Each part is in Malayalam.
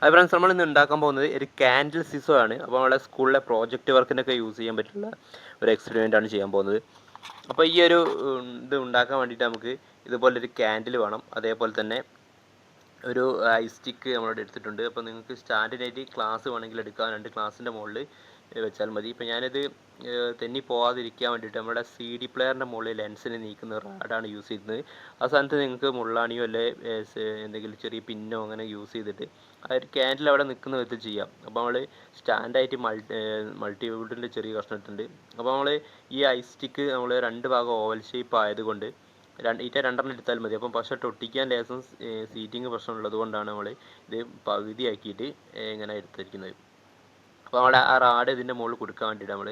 അത് ഫ്രണ്ട്സ് നമ്മൾ ഇന്ന് ഉണ്ടാക്കാൻ പോകുന്നത് ഒരു കാൻഡിൽ സിസോ ആണ്. അപ്പോൾ നമ്മളെ സ്കൂളിലെ പ്രോജക്റ്റ് വർക്കിനൊക്കെ യൂസ് ചെയ്യാൻ പറ്റുന്ന ഒരു എക്സ്പെരിമെൻ്റ് ആണ് ചെയ്യാൻ പോകുന്നത്. അപ്പോൾ ഈ ഒരു ഇത് ഉണ്ടാക്കാൻ വേണ്ടിയിട്ട് നമുക്ക് ഇതുപോലൊരു കാൻഡിൽ വേണം. അതേപോലെ തന്നെ ഒരു ഐസ് സ്റ്റിക്ക് നമ്മളിവിടെ എടുത്തിട്ടുണ്ട്. അപ്പോൾ നിങ്ങൾക്ക് സ്റ്റാൻഡിനായിട്ട് ക്ലാസ് വേണമെങ്കിൽ എടുക്കാം. 2 ക്ലാസ്സിൻ്റെ മുകളിൽ വെച്ചാൽ മതി. ഇപ്പോൾ ഞാനിത് തെന്നി പോകാതിരിക്കാൻ വേണ്ടിയിട്ട് നമ്മുടെ CD പ്ലെയറിൻ്റെ മുകളിൽ ലെൻസിന് നീക്കുന്ന റാഡാണ് യൂസ് ചെയ്യുന്നത്. ആ സ്ഥാനത്ത് നിങ്ങൾക്ക് മുള്ളാണിയോ അല്ലെ എന്തെങ്കിലും ചെറിയ പിന്നോ അങ്ങനെ യൂസ് ചെയ്തിട്ട് ആ ഒരു ക്യാൻഡിൽ അവിടെ നിൽക്കുന്ന വിധത്തിൽ ചെയ്യാം. അപ്പോൾ നമ്മൾ സ്റ്റാൻഡായിട്ട് മൾട്ടിവുഡിൻ്റെ ചെറിയ കഷ്ണം ഇട്ടിട്ടുണ്ട്. അപ്പോൾ നമ്മൾ ഈ ഐസ് സ്റ്റിക്ക് നമ്മൾ 2 ഭാഗം ഓവൽ ഷേപ്പ് ആയതുകൊണ്ട് രണ്ടെണ്ണം എടുത്താൽ മതി. അപ്പം പക്ഷേ ഒട്ടിക്കാൻ ലേസം സീറ്റിംഗ് പ്രശ്നമുള്ളത് കൊണ്ടാണ് നമ്മൾ ഇത് പകുതിയാക്കിയിട്ട് ഇങ്ങനെ എടുത്തിരിക്കുന്നത്. അപ്പോൾ അവിടെ ആ റാഡ് ഇതിൻ്റെ മുകളിൽ കൊടുക്കാൻ വേണ്ടിയിട്ട് നമ്മൾ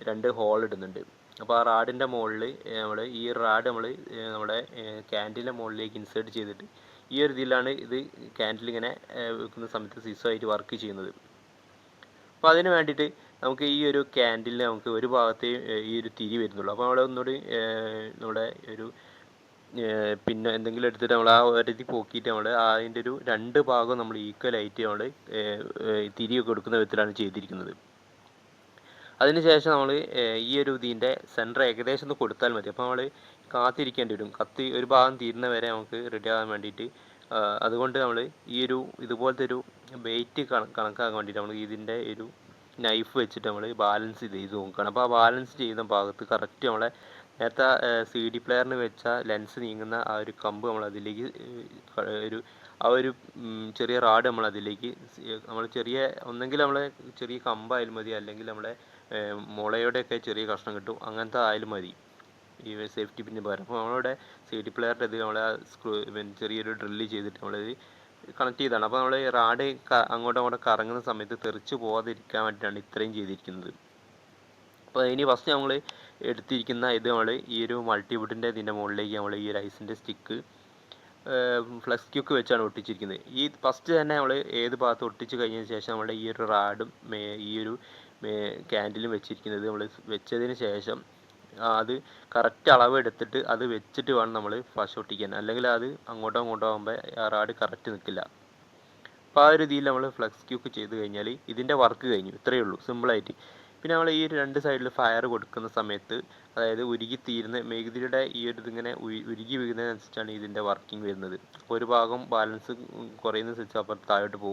2 ഹോൾ ഇടുന്നുണ്ട്. അപ്പോൾ ആ റാഡിൻ്റെ മുകളിൽ നമ്മൾ ഈ റാഡ് നമ്മുടെ ക്യാൻഡിലിൻ്റെ മുകളിലേക്ക് ഇൻസേർട്ട് ചെയ്തിട്ട് ഈ ഒരു ഇതിലാണ് ഇത് ക്യാൻഡിൽ ഇങ്ങനെ വെക്കുന്ന സമയത്ത് സിസോ ആയിട്ട് വർക്ക് ചെയ്യുന്നത്. അപ്പോൾ അതിന് വേണ്ടിയിട്ട് നമുക്ക് ഈ ഒരു ക്യാൻഡിലിന് നമുക്ക് ഒരു ഭാഗത്തേ ഈ ഒരു തിരി വരുന്നുള്ളൂ. അപ്പോൾ നമ്മൾ ഒന്നുകൂടി നമ്മുടെ ഒരു പിന്നെ എന്തെങ്കിലും എടുത്തിട്ട് നമ്മൾ ആ ഒരതി പോക്കിയിട്ട് നമ്മൾ അതിൻ്റെ ഒരു 2 ഭാഗവും നമ്മൾ ഈക്വലായിട്ട് നമ്മൾ തിരിയൊക്കെ കൊടുക്കുന്ന വിധത്തിലാണ് ചെയ്തിരിക്കുന്നത്. അതിനുശേഷം നമ്മൾ ഈ ഒരു ഇതിൻ്റെ സെൻറ്റർ ഏകദേശം ഒന്ന് കൊടുത്താൽ മതി. അപ്പോൾ നമ്മൾ കാത്തിരിക്കേണ്ടി വരും. കത്തി ഒരു ഭാഗം തീരുന്ന വരെ നമുക്ക് റെഡി ആകാൻ വേണ്ടിയിട്ട്. അതുകൊണ്ട് നമ്മൾ ഈ ഒരു ഇതുപോലത്തെ ഒരു വെയിറ്റ് കണക്കാക്കാൻ വേണ്ടിയിട്ട് നമ്മൾ ഇതിൻ്റെ ഒരു നൈഫ് വെച്ചിട്ട് നമ്മൾ ബാലൻസ് ചെയ്ത് നോക്കുകയാണ്. അപ്പോൾ ആ ബാലൻസ് ചെയ്യുന്ന ഭാഗത്ത് കറക്റ്റ് നമ്മളെ നേരത്തെ CD പ്ലെയറിന് വെച്ച ലെൻസ് നീങ്ങുന്ന ആ ഒരു കമ്പ് നമ്മളതിലേക്ക് ആ ഒരു ചെറിയ റാഡ് നമ്മളതിലേക്ക് നമ്മൾ ചെറിയ ഒന്നെങ്കിൽ നമ്മളെ ചെറിയ കമ്പായാലും മതി, അല്ലെങ്കിൽ നമ്മളെ മുളയുടെയൊക്കെ ചെറിയ കഷ്ണം കിട്ടും, അങ്ങനത്തെ ആയാലും മതി ഈ സേഫ്റ്റി പിന്നിന് പകരം. അപ്പോൾ നമ്മളിവിടെ CD പ്ലെയറിൻ്റെ ഇത് നമ്മളെ ചെറിയൊരു ഡ്രില്ല് ചെയ്തിട്ട് നമ്മളത് കണക്ട് ചെയ്തതാണ്. അപ്പോൾ നമ്മൾ റാഡ് അങ്ങോട്ടും കറങ്ങുന്ന സമയത്ത് തെറിച്ച് പോകാതിരിക്കാൻ വേണ്ടിയിട്ടാണ് ഇത്രയും ചെയ്തിരിക്കുന്നത്. അപ്പോൾ ഇനി ഫസ്റ്റ് നമ്മൾ എടുത്തിരിക്കുന്ന ഇത് നമ്മൾ ഈ ഒരു മൾട്ടിവുഡിൻ്റെ ഇതിൻ്റെ മുകളിലേക്ക് നമ്മൾ ഈ ഒരു ഐസിൻ്റെ സ്റ്റിക്ക് ഫ്ലെക്സ് ക്യൂക്ക് വെച്ചാണ് ഒട്ടിച്ചിരിക്കുന്നത്. ഈ ഫസ്റ്റ് തന്നെ നമ്മൾ ഏത് ഭാഗത്ത് ഒട്ടിച്ച് കഴിഞ്ഞതിന് ശേഷം നമ്മുടെ ഈ ഒരു റാഡും ഈ ഒരു ക്യാൻഡിലും വെച്ചിരിക്കുന്നത് നമ്മൾ വെച്ചതിന് ശേഷം അത് കറക്റ്റ് അളവ് എടുത്തിട്ട് അത് വെച്ചിട്ട് വേണം നമ്മൾ ഫസ്റ്റ് ഒട്ടിക്കാൻ, അല്ലെങ്കിൽ അത് അങ്ങോട്ടോ ആകുമ്പോൾ ആ റാഡ് കറക്റ്റ് നിൽക്കില്ല. അപ്പോൾ ആ ഒരു രീതിയിൽ നമ്മൾ ഫ്ലെക്സ് ക്യൂക്ക് ചെയ്ത് കഴിഞ്ഞാൽ ഇതിൻ്റെ വർക്ക് കഴിഞ്ഞു. ഇത്രയേ ഉള്ളൂ, സിമ്പിളായിട്ട്. പിന്നെ നമ്മൾ ഈ 2 സൈഡിൽ ഫയർ കൊടുക്കുന്ന സമയത്ത്, അതായത് ഉരുകി തീരുന്ന മെഴുകുതിരിയുടെ ഈ ഒരു ഇതിങ്ങനെ ഉരുകി വീഴുന്നതിനനുസരിച്ചാണ് ഇതിൻ്റെ വർക്കിംഗ് വരുന്നത്. അപ്പോൾ ഒരു ഭാഗം ബാലൻസ് കുറയുന്നതനുസരിച്ച് അപ്പുറത്ത് താഴോട്ട് പോകും.